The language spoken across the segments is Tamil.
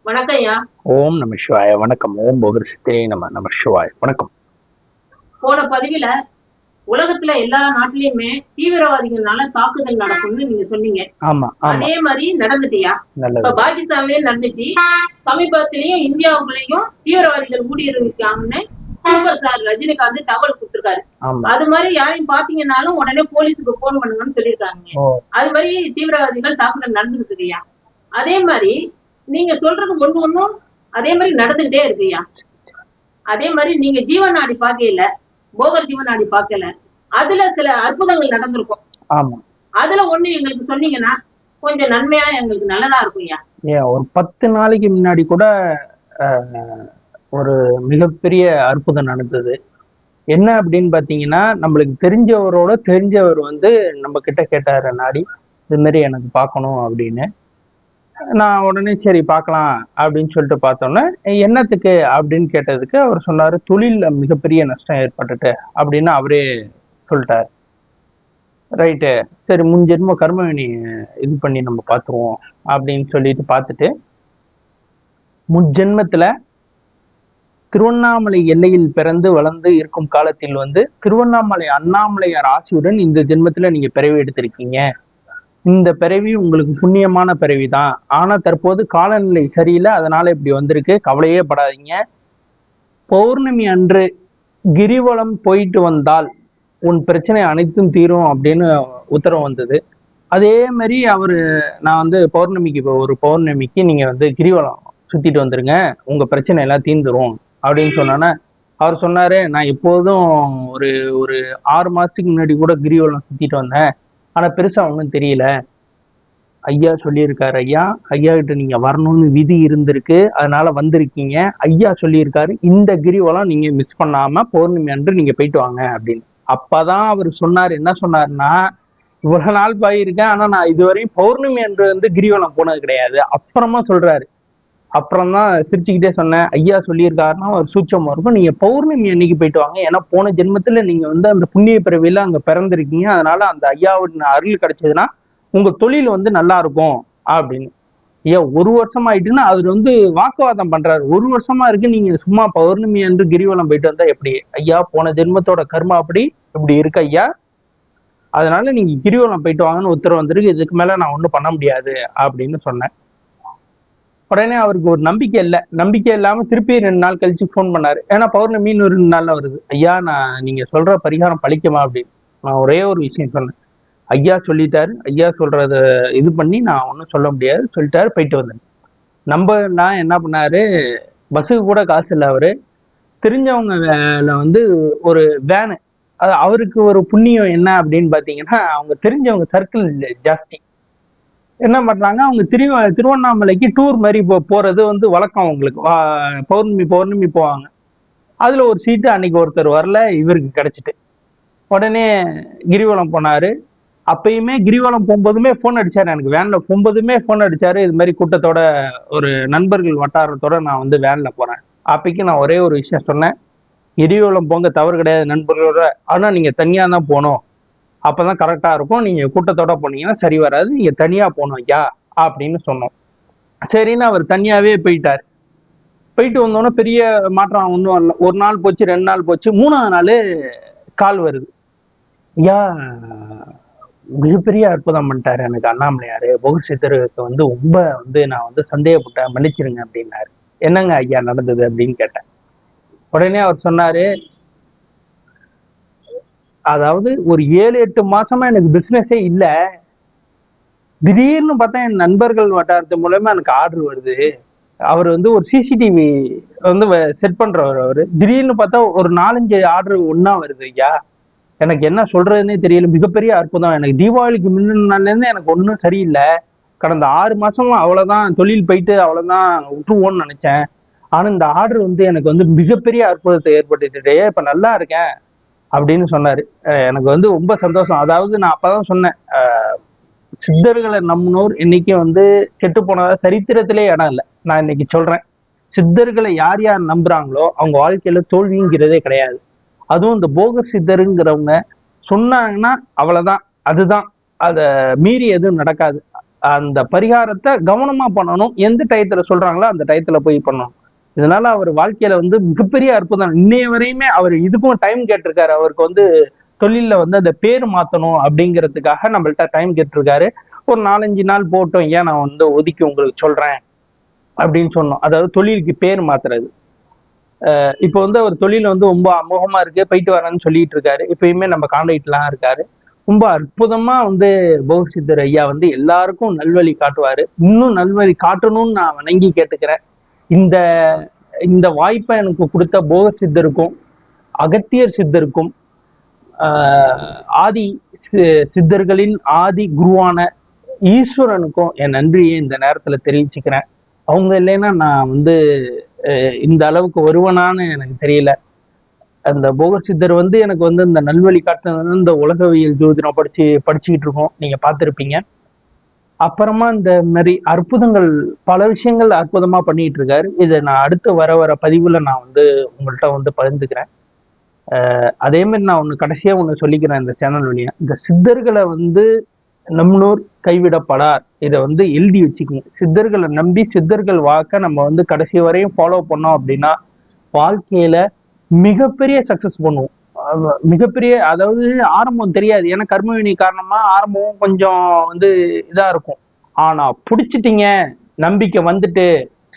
வணக்கம் ஐயா. ஓம் நம சிவாய. வணக்கம். ஓம் போகர் சித்திரை நம சிவாய. வணக்கம். போன பதிவுல உலகத்துல எல்லா நாட்டிலயுமே தீவிரவாதிகள்னால தாக்குதல் நடக்கும்னு நீங்க சொன்னீங்க. ஆமா, அதே மாதிரி நடந்துட்டியா? இப்ப பாகிஸ்தான்லயும் நடந்துச்சு, சமீபத்திலயும் இந்தியாவுக்குள்ளயும் தீவிரவாதிகள் ஊடுருவிருக்காங்கன்னு சூப்பர் ஸ்டார் ரஜினிகாந்த் தகவல் கொடுத்திருக்காரு. அது மாதிரி யாரையும் பாத்தீங்கன்னாலும் உடனே போலீஸுக்கு போன் பண்ணுங்கன்னு சொல்லியிருக்காங்க. அது மாதிரி தீவிரவாதிகள் தாக்குதல் நடந்துட்டு இருக்கியா? அதே மாதிரி நீங்க சொல்றது ஒண்ணும் அதே மாதிரி நடந்துகிட்டே இருக்குயா. அதே மாதிரி நீங்க ஜீவநாடி பாக்கல, போகர் ஜீவநாடி பாக்கல, அதுல சில அற்புதங்கள் நடந்திருக்கும். ஆமா, அதுல ஒண்ணு எங்களுக்கு சொன்னீங்கன்னா கொஞ்சம் நன்மையா எங்களுக்கு நல்லதா இருக்கும்யா. ஒரு 10 நாளைக்கு முன்னாடி கூட ஒரு மிகப்பெரிய அற்புதம் நடந்தது. என்ன அப்படின்னு பாத்தீங்கன்னா, நம்மளுக்கு தெரிஞ்சவர் வந்து நம்ம கிட்ட கேட்டாரு நாடி, இது மாதிரி எனக்கு பார்க்கணும் அப்படின்னு. நான் உடனே சரி பார்க்கலாம் அப்படின்னு சொல்லிட்டு பார்த்தோன்னே, என்னத்துக்கு அப்படின்னு கேட்டதுக்கு அவர் சொன்னாரு, தொழில்ல மிகப்பெரிய நஷ்டம் ஏற்பட்டுட்டு அப்படின்னு அவரே சொல்லிட்டாரு. ரைட்டு, சரி முன்ஜென்ம கர்மவினி இது பண்ணி நம்ம பார்த்துருவோம் அப்படின்னு சொல்லிட்டு பார்த்துட்டு, முன்ஜென்மத்துல திருவண்ணாமலை எல்லையில் பிறந்து வளர்ந்து இருக்கும் காலத்தில் வந்து திருவண்ணாமலை அண்ணாமலையார் ஆசியுடன் இந்த ஜென்மத்துல நீங்க பிறவி எடுத்திருக்கீங்க. இந்த பிறவி உங்களுக்கு புண்ணியமான பிறவி தான். ஆனா தற்போது காலநிலை சரியில்லை, அதனால இப்படி வந்திருக்கு. கவலையே படாதீங்க. பௌர்ணமி அன்று கிரிவலம் போயிட்டு வந்தால் உன் பிரச்சனை அனைத்தும் தீரும் அப்படின்னு உத்தரவு வந்தது. அதே மாதிரி நான் வந்து பௌர்ணமிக்கு நீங்க வந்து கிரிவலம் சுத்திட்டு வந்துருங்க, உங்க பிரச்சனை எல்லாம் தீர்ந்துரும் அப்படின்னு சொன்னோன்னா, அவர் சொன்னாரு, நான் எப்போதும் ஒரு ஒரு 6 மாசத்துக்கு முன்னாடி கூட கிரிவலம் சுத்திட்டு வந்தேன், ஆனா பெருசா ஒன்றும் தெரியல. ஐயா சொல்லியிருக்காரு, ஐயா கிட்ட நீங்க வரணும்னு விதி இருந்திருக்கு, அதனால வந்திருக்கீங்க. ஐயா சொல்லியிருக்காரு, இந்த கிரிவலம் நீங்க மிஸ் பண்ணாம பௌர்ணமி அன்று நீங்க போயிட்டு வாங்க அப்படின்னு. அப்பதான் அவர் சொன்னாரு, என்ன சொன்னாருன்னா, இவ்வளவு நாள் போயிருக்கேன், ஆனா நான் இதுவரையும் பௌர்ணமி அன்று வந்து கிரிவலம் போனது கிடையாது. அப்புறமா சொல்றாரு, அப்புறம் தான் சிரிச்சுக்கிட்டே சொன்னேன், ஐயா சொல்லியிருக்காருன்னா ஒரு சூட்சமா இருக்கும், நீங்க பௌர்ணமி அன்னைக்கு போயிட்டு வாங்க. ஏன்னா போன ஜென்மத்துல நீங்க வந்து அந்த புண்ணிய பிறவியில அங்க பிறந்திருக்கீங்க, அதனால அந்த ஐயாவோட அருள் கிடைச்சதுன்னா உங்க தொழில் வந்து நல்லா இருக்கும் அப்படின்னு. ஏன் 1 வருஷம் ஆயிட்டுன்னா அவர் வந்து வாக்குவாதம் பண்றாரு. 1 வருஷமா இருக்கு, நீங்க சும்மா பௌர்ணமி அன்று கிரிவலம் போயிட்டு வந்தா எப்படி? ஐயா போன ஜென்மத்தோட கர்மா அப்படி இப்படி இருக்கு ஐயா, அதனால நீங்க கிரிவலம் போயிட்டு வாங்கன்னு உத்தரவு வந்திருக்கு, இதுக்கு மேல நான் ஒண்ணும் பண்ண முடியாது அப்படின்னு சொன்னேன். உடனே அவருக்கு ஒரு நம்பிக்கை இல்லாம திருப்பி 2 நாள் கழிச்சு போன் பண்ணாரு. ஏன்னா பௌர்ணமி 2 நாள்ல வருது. ஐயா நீங்க சொல்ற பரிகாரம் பழிக்குமா அப்படின்னு. நான் ஒரே ஒரு விஷயம் சொன்னேன், ஐயா சொல்லிட்டாரு, ஐயா சொல்றத இது பண்ணி நான் ஒன்றும் சொல்ல முடியாது சொல்லிட்டாரு, போயிட்டு வந்தேன். நான் என்ன பண்ணாரு, பஸ்ஸுக்கு கூட காசு இல்லை. அவரு தெரிஞ்சவங்க வந்து ஒரு வேனு, அது அவருக்கு ஒரு புண்ணியம் என்ன அப்படின்னு பாத்தீங்கன்னா, அவங்க தெரிஞ்சவங்க சர்க்கிள் ஜாஸ்தி. என்ன பண்றாங்க, அவங்க திருவண்ணாமலைக்கு டூர் மாதிரி போறது வந்து வழக்கம் அவங்களுக்கு. பௌர்ணமி போவாங்க. அதுல ஒரு சீட்டு அன்னைக்கு ஒருத்தர் வரல, இவருக்கு கிடைச்சிட்டு உடனே கிரிவலம் போனாரு. அப்பயுமே கிரிவலம் போகும்போதுமே போன் அடிச்சாரு, எனக்கு வேன்ல போகும்போதுமே போன் அடிச்சாரு, இது மாதிரி கூட்டத்தோட ஒரு நண்பர்கள் வட்டாரத்தோட நான் வந்து வேன்ல போறேன். அப்பைக்கு நான் ஒரே ஒரு விஷயம் சொன்னேன், கிரிவலம் போங்க தவறு கிடையாது நண்பர்களோட, ஆனா நீங்க தனியா தான் போகணும், அப்பதான் கரெக்டா இருக்கும். நீங்க கூட்டத்தோட போனீங்கன்னா சரி வராது, நீங்க தனியா போகணும் ஐயா அப்படின்னு சொன்னோம். சரின்னு அவர் தனியாவே போயிட்டாரு. போயிட்டு வந்தோன்னா பெரிய மாற்றம் ஒன்றும் வரல. 1 நாள் போச்சு, 2 நாள் போச்சு, 3ஆவது நாள் கால் வருது, ஐயா மிகப்பெரிய அற்புதம் பண்ணிட்டாரு எனக்கு அண்ணாமலையாரு, போகர் சித்தருக்கு வந்து ரொம்ப வந்து நான் வந்து சந்தேகப்பட்டேன், மன்னிச்சிருங்க அப்படின்னாரு. என்னங்க ஐயா நடந்தது அப்படின்னு கேட்டேன். உடனே அவர் சொன்னாரு, அதாவது ஒரு 7-8 மாசமா எனக்கு பிசினஸே இல்லை, திடீர்னு பார்த்தா என் நண்பர்கள் வட்டாரத்து மூலமா எனக்கு ஆர்டர் வருது. அவர் வந்து ஒரு சிசிடிவி வந்து செட் பண்றவர். அவரு திடீர்னு பார்த்தா ஒரு 4-5 ஆர்டர் ஒன்னா வருது ஐயா, எனக்கு என்ன சொல்றதுன்னே தெரியல, மிகப்பெரிய அற்புதம். எனக்கு தீபாவளிக்கு முன்ன நாள்ல இருந்து எனக்கு ஒன்றும் சரியில்லை, கடந்த 6 மாசமா அவ்வளவுதான், தொழில் போயிட்டு அவ்வளவுதான் விட்டுருவோன்னு நினைச்சேன், ஆனா இந்த ஆர்டர் வந்து எனக்கு வந்து மிகப்பெரிய அற்புதத்தை ஏற்படுத்திட்டு இப்ப நல்லா இருக்கேன் அப்படின்னு சொன்னாரு. எனக்கு வந்து ரொம்ப சந்தோஷம். அதாவது நான் அப்பதான் சொன்னேன், சித்தர்களை நம்பினோர் இன்னைக்கு வந்து கெட்டு போனதா சரித்திரத்திலே இடம் இல்லை. நான் இன்னைக்கு சொல்றேன், சித்தர்களை யார் யார் நம்புறாங்களோ அவங்க வாழ்க்கையில தோல்விங்கிறதே கிடையாது. அதுவும் இந்த போகர் சித்தருங்கிறவங்க சொன்னாங்கன்னா அவ்வளவுதான், அதுதான், அதை மீறி எதுவும் நடக்காது. அந்த பரிகாரத்தை கவனமா பண்ணணும். எந்த டயத்துல சொல்றாங்களோ அந்த டயத்துல போய் பண்ணணும். இதனால அவர் வாழ்க்கையில வந்து மிகப்பெரிய அற்புதம். இன்னைய வரையுமே அவர் இதுக்கும் டைம் கேட்டிருக்காரு. அவருக்கு வந்து தொழில்ல வந்து அந்த பேர் மாத்தணும் அப்படிங்கிறதுக்காக நம்மள்ட்ட டைம் கேட்டிருக்காரு. ஒரு 4-5 நாள் போட்டோம், ஏன் நான் வந்து ஒதுக்கி உங்களுக்கு சொல்றேன் அப்படின்னு சொன்னோம். அதாவது தொழிலுக்கு பேர் மாத்துறது. இப்போ வந்து அவர் தொழில் வந்து ரொம்ப அமோகமா இருக்கு, போயிட்டு வரேன்னு சொல்லிட்டு இருக்காரு. இப்பயுமே நம்ம காண்டாக்ட்லாம் இருக்காரு. ரொம்ப அற்புதமா வந்து போகசித்தர் ஐயா வந்து எல்லாருக்கும் நல்வழி காட்டுவாரு. இன்னும் நல்வழி காட்டணும்னு நான் வணங்கி கேட்டுக்கிறேன். இந்த இந்த வாய்ப்பை எனக்கு கொடுத்த போகசித்தருக்கும் அகத்தியர் சித்தருக்கும் ஆதி சித்தர்களின் ஆதி குருவான ஈஸ்வரனுக்கும் என் நன்றியை இந்த நேரத்துல தெரிவிச்சுக்கிறேன். அவங்க இல்லைன்னா நான் வந்து இந்த அளவுக்கு வருவனான்னு எனக்கு தெரியல. அந்த போகர் சித்தர் வந்து எனக்கு வந்து இந்த நல்வழி காட்டுறது இந்த உலகவியல் ஜோதிடம் படிச்சுக்கிட்டு இருக்கோம், நீங்க பார்த்துருப்பீங்க. அப்புறமா இந்த மாதிரி அற்புதங்கள் பல விஷயங்கள் அற்புதமா பண்ணிட்டு இருக்காரு. இதை நான் அடுத்து வர பதிவுல நான் வந்து உங்கள்கிட்ட வந்து பகிர்ந்துக்கிறேன். அதே மாதிரி நான் ஒண்ணு கடைசியா ஒண்ணு சொல்லிக்கிறேன் இந்த சேனல் வழியா. இந்த சித்தர்களை வந்து நம்மளோர் கைவிடப்படார், இதை வந்து எழுதி வச்சுக்கணும். சித்தர்களை நம்பி சித்தர்கள் வாக்க நம்ம வந்து கடைசி வரையும் ஃபாலோ பண்ணோம் அப்படின்னா வாழ்க்கையில மிகப்பெரிய சக்சஸ் பண்ணுவோம். மிகப்பெரிய, அதாவது ஆரம்பம் தெரியாது, ஏன்னா கர்மவினி காரணமா ஆரம்பம் கொஞ்சம் வந்து இதா இருக்கும். ஆனா புடிச்சிட்டீங்க, நம்பிக்கை வந்துட்டு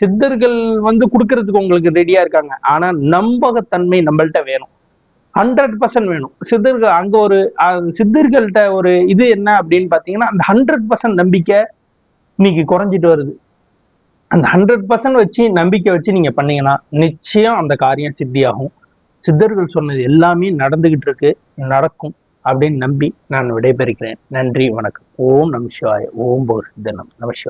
சித்தர்கள் வந்து கொடுக்கறதுக்கு உங்களுக்கு ரெடியா இருக்காங்க. ஆனா நம்பகத்தன்மை நம்மள்ட்ட வேணும், 100% வேணும். சித்தர்கள் அங்க ஒரு சித்தர்கள்ட்ட ஒரு இது என்ன அப்படின்னு பாத்தீங்கன்னா, அந்த 100% நம்பிக்கை இன்னைக்கு குறைஞ்சிட்டு வருது. அந்த 100% வச்சு நம்பிக்கை வச்சு நீங்க பண்ணீங்கன்னா நிச்சயம் அந்த காரியம் சித்தியாகும். சித்தர்கள் சொன்னது எல்லாமே நடந்துகிட்டு இருக்கு, நடக்கும் அப்படின்னு நம்பி நான் விடைபெறுகிறேன். நன்றி, வணக்கம். ஓம் நம சிவாய. ஓம் போர் சித்தனம் நம சிவாய.